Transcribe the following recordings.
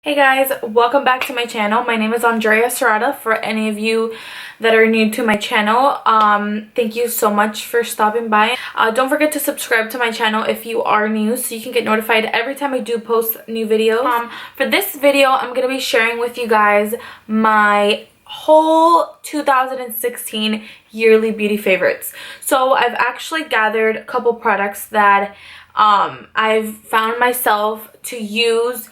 Hey guys, welcome back to my channel. My name is Andrea Serrata. For any of you that are new to my channel, thank you so much for stopping by. Don't forget to subscribe to my channel if you are new so you can get notified every time I do post new videos. For this video, I'm going to be sharing with you guys my whole 2016 yearly beauty favorites. So I've actually gathered a couple products that I've found myself to use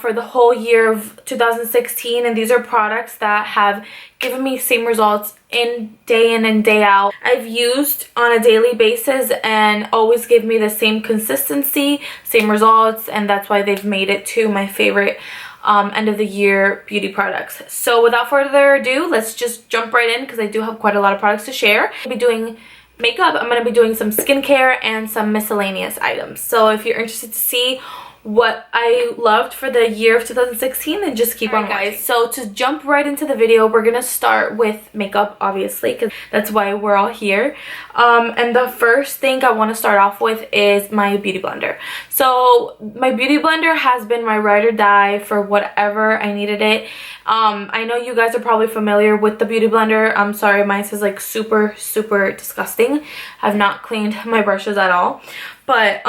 for the whole year of 2016, and these are products that have given me same results in and day out. I've used on a daily basis and always give me the same consistency, same results, and that's why they've made it to my favorite end of the year beauty products. So without further ado, let's just jump right in because I do have quite a lot of products to share. I'll be doing makeup, I'm going to be doing some skincare and some miscellaneous items. So if you're interested to see what I loved for the year of 2016, then just keep on watching. So to jump right into the video, we're gonna start with makeup, obviously, because that's why we're all here. And the first thing I want to start off with is my beauty blender. So my beauty blender has been my ride or die for whatever I needed it. I know you guys are probably familiar with the beauty blender. I'm sorry, mine is like super disgusting. I've not cleaned my brushes at all, but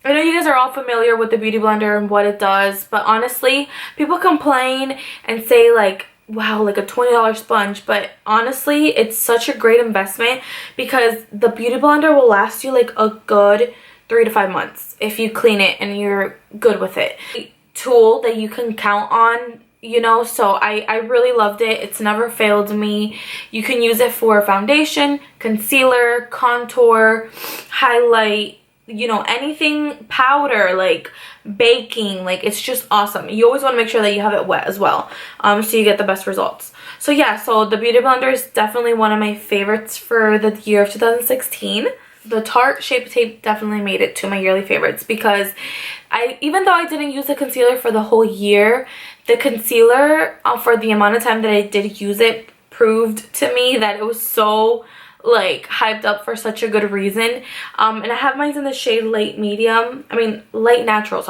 I know you guys are all familiar with the beauty blender and what it does, but honestly, people complain and say like, wow, like a $20 sponge, but honestly, it's such a great investment because the beauty blender will last you like a good 3 to 5 months if you clean it and you're good with it. A tool that you can count on, you know, so I really loved it. It's never failed me. You can use it for foundation, concealer, contour, highlight, you know, anything, powder, like baking, like it's just awesome. You always want to make sure that you have it wet as well, so you get the best results. So yeah, so the beauty blender is definitely one of my favorites for the year of 2016. The Tarte Shape Tape definitely made it to my yearly favorites because even though I didn't use the concealer for the whole year, the concealer for the amount of time that I did use it proved to me that it was so like hyped up for such a good reason. And I have mine in the shade light natural,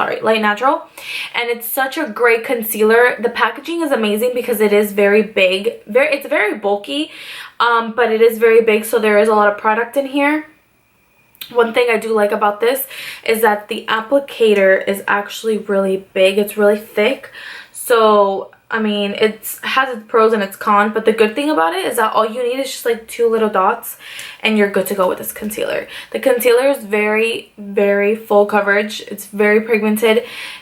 and it's such a great concealer. The packaging is amazing because it is very big, it's very bulky, but it is very big, so there is a lot of product in here. One thing I do like about this is that the applicator is actually really big. It's really thick, so I mean, it has its pros and its cons, but the good thing about it is that all you need is just like 2 little dots and you're good to go with this concealer. The concealer is very full coverage. It's very pigmented.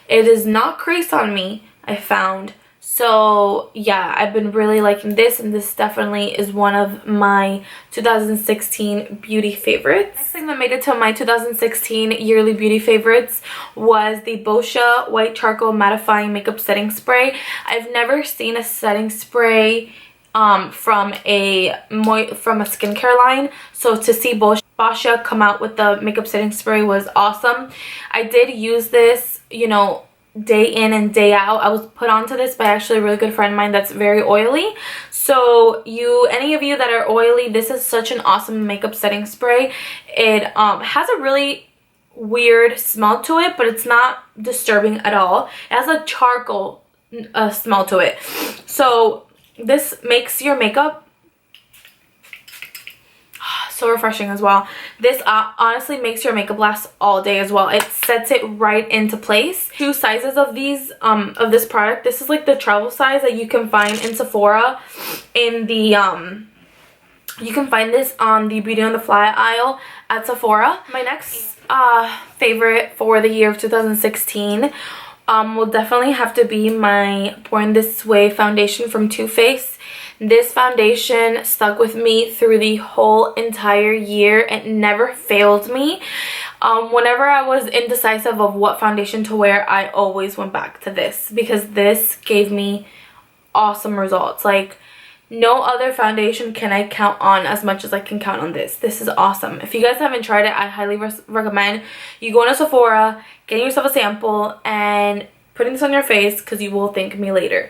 It is not creased on me, I found. So yeah, I've been really liking this, and this definitely is one of my 2016 beauty favorites. Next thing that made it to my 2016 yearly beauty favorites was the Boscia White Charcoal Mattifying Makeup Setting Spray. I've never seen a setting spray from a skincare line, so to see Boscia come out with the makeup setting spray was awesome. I did use this, you know, day in and day out. I was put onto this by actually a really good friend of mine that's very oily. So any of you that are oily, this is such an awesome makeup setting spray. It has a really weird smell to it, but it's not disturbing at all. It has a charcoal smell to it. So this makes your makeup so refreshing as well. This honestly makes your makeup last all day as well. It sets it right into place. 2 sizes of these of this product. This is like the travel size that you can find in Sephora. In the you can find this on the Beauty on the Fly aisle at Sephora. My next favorite for the year of 2016 will definitely have to be my Born This Way foundation from Too Faced. This foundation stuck with me through the whole entire year. It never failed me. Whenever I was indecisive of what foundation to wear, I always went back to this because this gave me awesome results. Like, no other foundation can I count on as much as I can count on this. This is awesome. If you guys haven't tried it, I highly recommend you go into Sephora, getting yourself a sample, and putting this on your face because you will thank me later.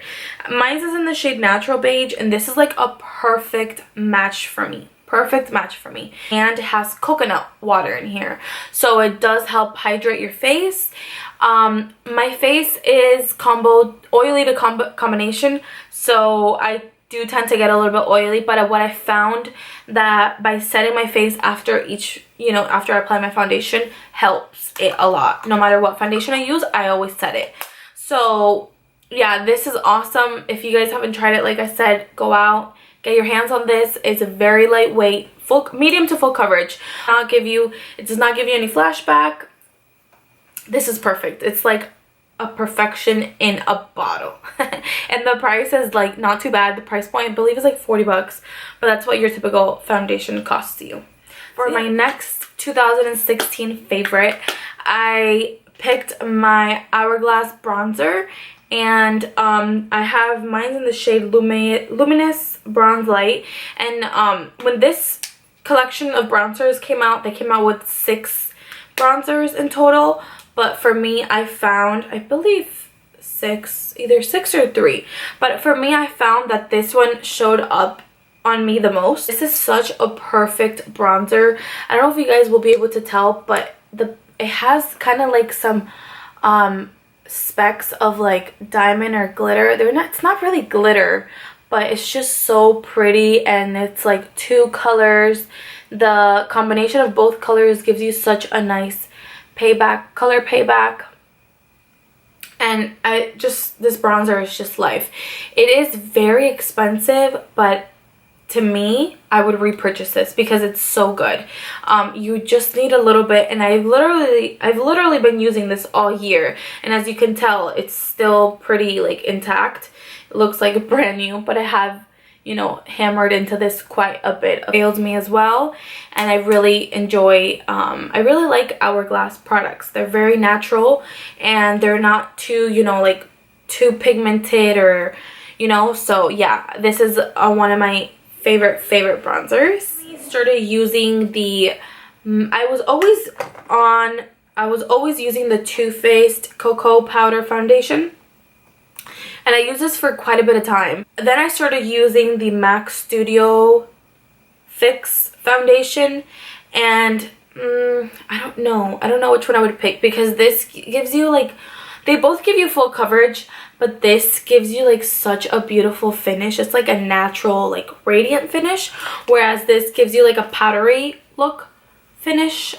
Mine is in the shade Natural Beige, and this is like a perfect match for me. And it has coconut water in here, so it does help hydrate your face. My face is oily to combination, so I do tend to get a little bit oily, but what I found that by setting my face after each, after I apply my foundation, helps it a lot. No matter what foundation I use, I always set it. So yeah, this is awesome. If you guys haven't tried it, like I said, go out, get your hands on this. It's very lightweight, medium to full coverage. It does not give you any flashback. This is perfect. It's like a perfection in a bottle. And the price is like not too bad. The price point I believe is like 40 bucks, but that's what your typical foundation costs you. For my next 2016 favorite, I picked my Hourglass bronzer, and I have mine in the shade Luminous Bronze Light. And when this collection of bronzers came out, they came out with 6 bronzers in total. But for me, I found, I believe 6, either 6 or 3. But for me, I found that this one showed up on me the most. This is such a perfect bronzer. I don't know if you guys will be able to tell, but it has kind of like some specks of like diamond or glitter. It's not really glitter, but it's just so pretty, and it's like 2 colors. The combination of both colors gives you such a nice color payback, and this bronzer is just life. It is very expensive, but to me, I would repurchase this because it's so good. You just need a little bit, and I've literally been using this all year, and as you can tell, it's still pretty like intact. It looks like brand new, but I have hammered into this quite a bit. It ails me as well, and I really enjoy, I really like Hourglass products. They're very natural, and they're not too, like too pigmented or, so yeah, this is one of my favorite bronzers. I started using I was always using the Too Faced Cocoa Powder Foundation, and I used this for quite a bit of time. Then I started using the MAC Studio Fix foundation, and I don't know which one I would pick, because this gives you like, they both give you full coverage, but this gives you like such a beautiful finish. It's like a natural, like radiant finish, whereas this gives you like a powdery finish.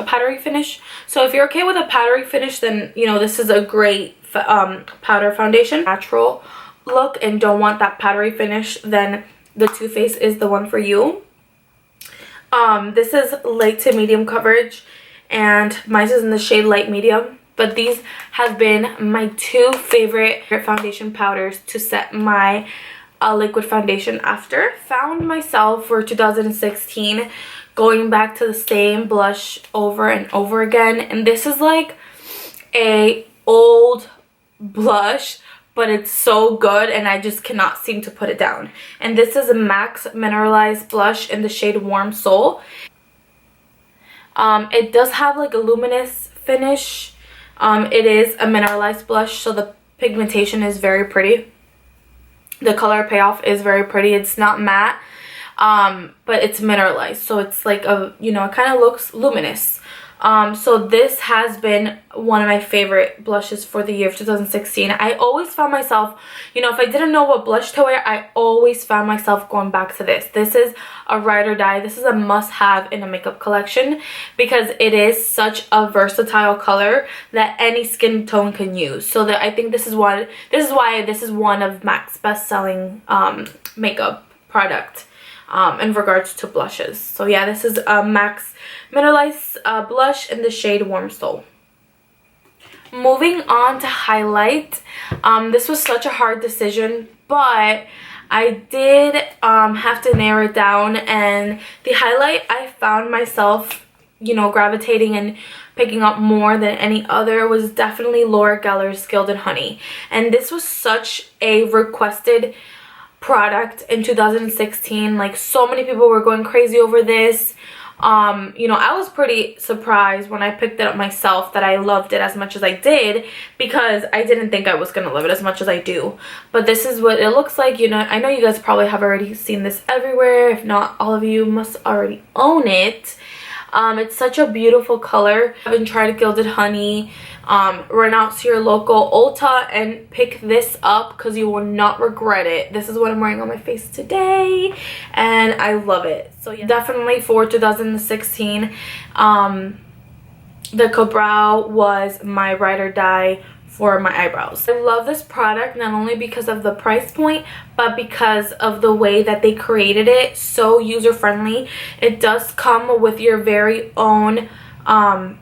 So if you're okay with a powdery finish, then this is a great powder foundation. Natural look and don't want that powdery finish, then the Too Faced is the one for you. This is light to medium coverage, and mine is in the shade light medium. But these have been my 2 favorite foundation powders to set my liquid foundation after. Found myself for 2016 going back to the same blush over and over again, and this is like a old blush, but it's so good, and I just cannot seem to put it down. And this is a MAC's Mineralized blush in the shade Warm Soul. It does have like a luminous finish. It is a mineralized blush, so the pigmentation is very pretty. The color payoff is very pretty. It's not matte, but it's mineralized, so it's like it kind of looks luminous. So this has been one of my favorite blushes for the year of 2016. I always found myself, if I didn't know what blush to wear, I always found myself going back to this. This is a ride or die. This is a must-have in a makeup collection because it is such a versatile color that any skin tone can use. So that I think this is why this is one of MAC's best-selling makeup product in regards to blushes. So yeah, this is MAC's Mineralized blush in the shade Warm Soul. Moving on to highlight. This was such a hard decision, but I did have to narrow it down, and the highlight I found myself gravitating and picking up more than any other was definitely Laura Geller's Gilded Honey. And this was such a requested product in 2016. Like, so many people were going crazy over this. I was pretty surprised when I picked it up myself that I loved it as much as I did, because I didn't think I was gonna love it as much as I do. But this is what it looks like. I know you guys probably have already seen this everywhere. If not, all of you must already own it. It's such a beautiful color. I haven't tried Gilded Honey run out to your local Ulta and pick this up because you will not regret it. This is what I'm wearing on my face today and I love it. So yeah, definitely for 2016, the Ka-Brow was my ride or die for my eyebrows. I love this product not only because of the price point, but because of the way that they created it. So user friendly. It does come with your very own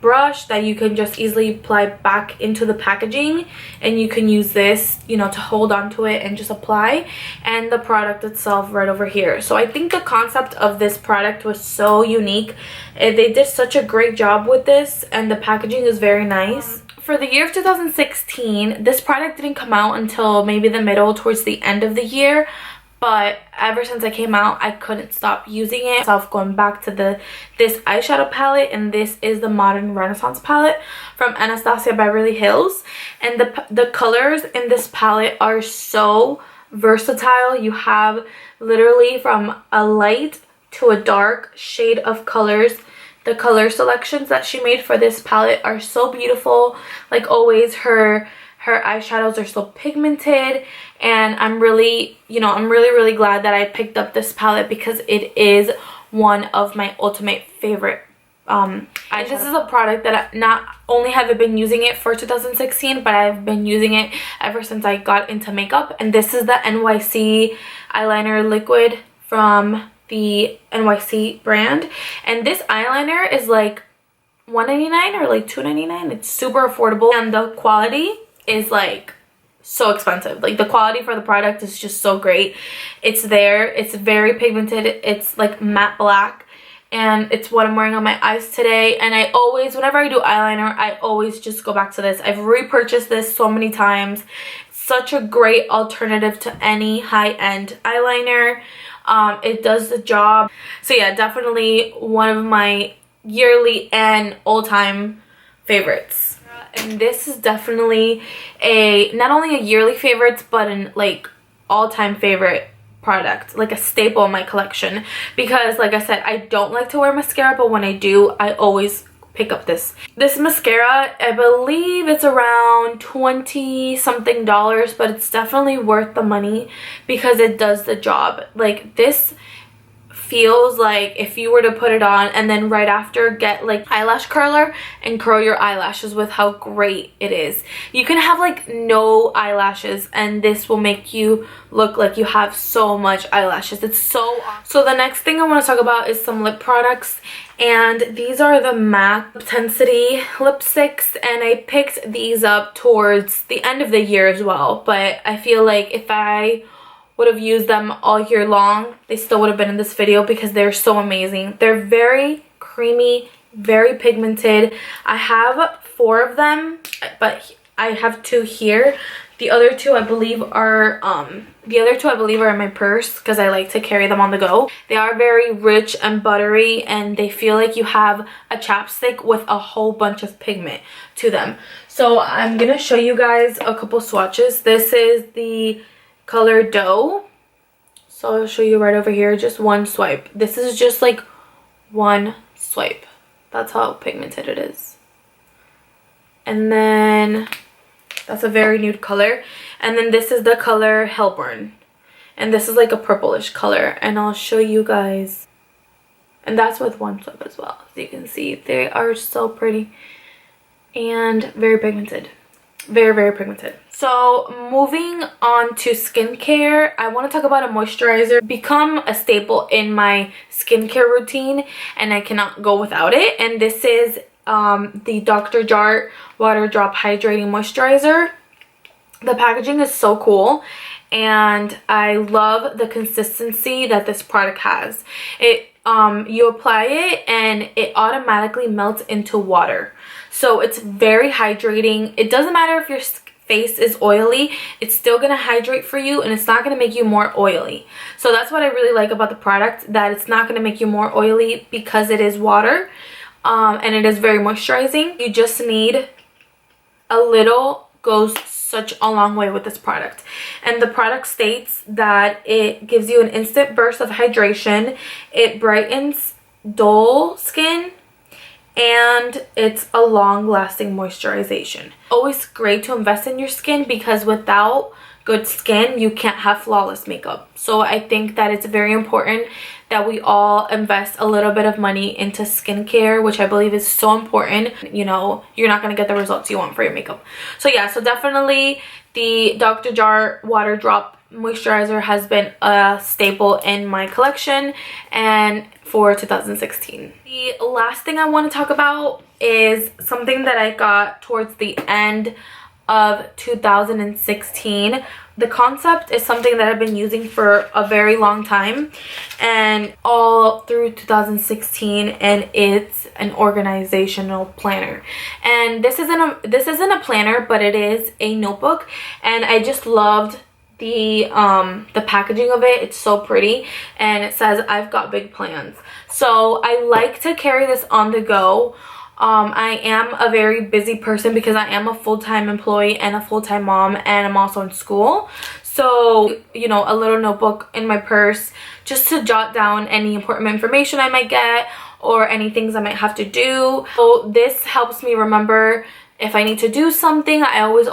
brush that you can just easily apply back into the packaging, and you can use this, you know, to hold on to it and just apply, and the product itself right over here. So I think the concept of this product was so unique. They did such a great job with this, and the packaging is very nice. For the year of 2016, this product didn't come out until maybe the middle towards the end of the year, but ever since I came out, I couldn't stop using it. So I'm going back to this eyeshadow palette, and this is the Modern Renaissance palette from Anastasia Beverly Hills. And the colors in this palette are so versatile. You have literally from a light to a dark shade of colors. The color selections that she made for this palette are so beautiful. Like always, her eyeshadows are so pigmented, and I'm really glad that I picked up this palette because it is one of my ultimate favorite eyeshadow. This is a product that I not only have I been using it for 2016, but I've been using it ever since I got into makeup. And this is the NYC eyeliner liquid from the NYC brand, and this eyeliner is like $1.99 or like $2.99. It's super affordable, and the quality is like so expensive. Like the quality for the product is just so great. It's there, it's very pigmented, it's like matte black, and it's what I'm wearing on my eyes today. And I always, whenever I do eyeliner, I always just go back to this. I've repurchased this so many times. Such a great alternative to any high-end eyeliner. It does the job. So yeah, definitely one of my yearly and all-time favorites. And this is definitely not only a yearly favorite, but an like all-time favorite product, like a staple in my collection, because like I said, I don't like to wear mascara, but when I do, I always pick up this mascara. I believe it's around 20 something dollars, but it's definitely worth the money because it does the job. Like this feels like if you were to put it on and then right after get like eyelash curler and curl your eyelashes with how great it is. You can have like no eyelashes and this will make you look like you have so much eyelashes. It's so awesome. So the next thing I want to talk about is some lip products, and these are the MAC Intensity lipsticks, and I picked these up towards the end of the year as well, but I feel like if I would have used them all year long, they still would have been in this video because they're so amazing. They're very creamy, very pigmented. I have 4 of them, but I have 2 here. The other two I believe are in my purse because I like to carry them on the go. They are very rich and buttery, and they feel like you have a chapstick with a whole bunch of pigment to them. So I'm gonna show you guys a couple swatches. This is the color Dough, so I'll show you right over here. Just one swipe. This is just like one swipe. That's how pigmented it is. And then that's a very nude color. And then this is the color Hellburn, and this is like a purplish color, and I'll show you guys. And that's with one swipe as well. As you can see, they are so pretty and very pigmented. Very, very pigmented. So moving on to skincare, I want to talk about a moisturizer. Become a staple in my skincare routine, and I cannot go without it. And this is the Dr. Jart Water Drop Hydrating Moisturizer. The packaging is so cool, and I love the consistency that this product has. You apply it and it automatically melts into water. So it's very hydrating. It doesn't matter if your face is oily, it's still gonna hydrate for you, and it's not gonna make you more oily. So that's what I really like about the product, that it's not gonna make you more oily because it is water, and it is very moisturizing. You just need a little, goes such a long way with this product. And the product states that it gives you an instant burst of hydration, it brightens dull skin, and it's a long-lasting moisturization. Always great to invest in your skin, because without good skin you can't have flawless makeup. So I think that it's very important that we all invest a little bit of money into skincare, which I believe is so important. You know, you're not going to get the results you want for your makeup. So yeah, so definitely the Dr. Jart Water Drop Moisturizer has been a staple in my collection and for 2016. The last thing I want to talk about is something that I got towards the end of 2016. The concept is something that I've been using for a very long time and all through 2016, and it's an organizational planner. And this isn't a planner, but it is a notebook, and I just loved the packaging of it. It's so pretty, and it says I've got big plans. So I like to carry this on the go. I am a very busy person because I am a full-time employee and a full-time mom, and I'm also in school. So, you know, a little notebook in my purse just to jot down any important information I might get or any things I might have to do. So this helps me remember if I need to do something. I always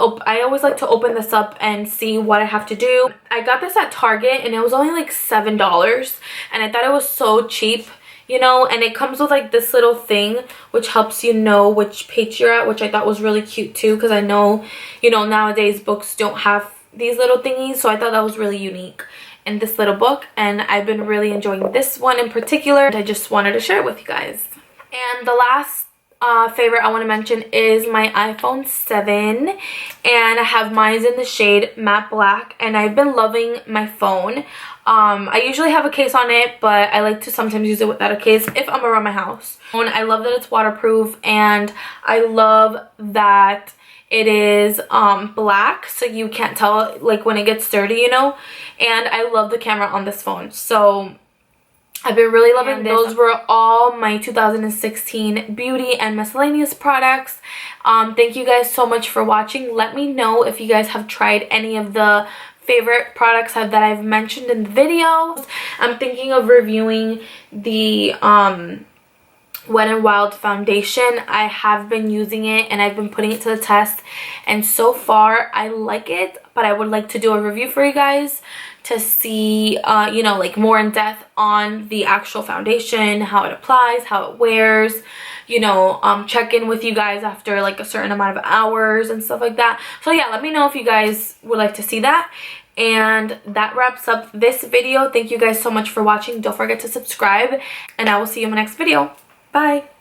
like to open this up and see what I have to do. I got this at Target and it was only like $7, and I thought it was so cheap. You know, and it comes with like this little thing which helps you know which page you're at, which I thought was really cute too, because I know, you know, nowadays books don't have these little thingies, so I thought that was really unique in this little book, and I've been really enjoying this one in particular. I just wanted to share it with you guys. And the last favorite I want to mention is my iPhone 7, and I have mine in the shade matte black, and I've been loving my phone. I usually have a case on it, but I like to sometimes use it without a case if I'm around my house. And I love that it's waterproof, and I love that it is black, so you can't tell like when it gets dirty, you know. And I love the camera on this phone, so I've been really loving this. Those were all my 2016 beauty and miscellaneous products. Thank you guys so much for watching. Let me know if you guys have tried any of the favorite products that I've mentioned in the videos. I'm thinking of reviewing the Wet n Wild foundation. I have been using it and I've been putting it to the test, and so far I like it, but I would like to do a review for you guys to see you know, like more in depth on the actual foundation, how it applies, how it wears, you know, check in with you guys after like a certain amount of hours and stuff like that. So yeah, let me know if you guys would like to see that. And that wraps up this video. Thank you guys so much for watching. Don't forget to subscribe, and I will see you in my next video. Bye.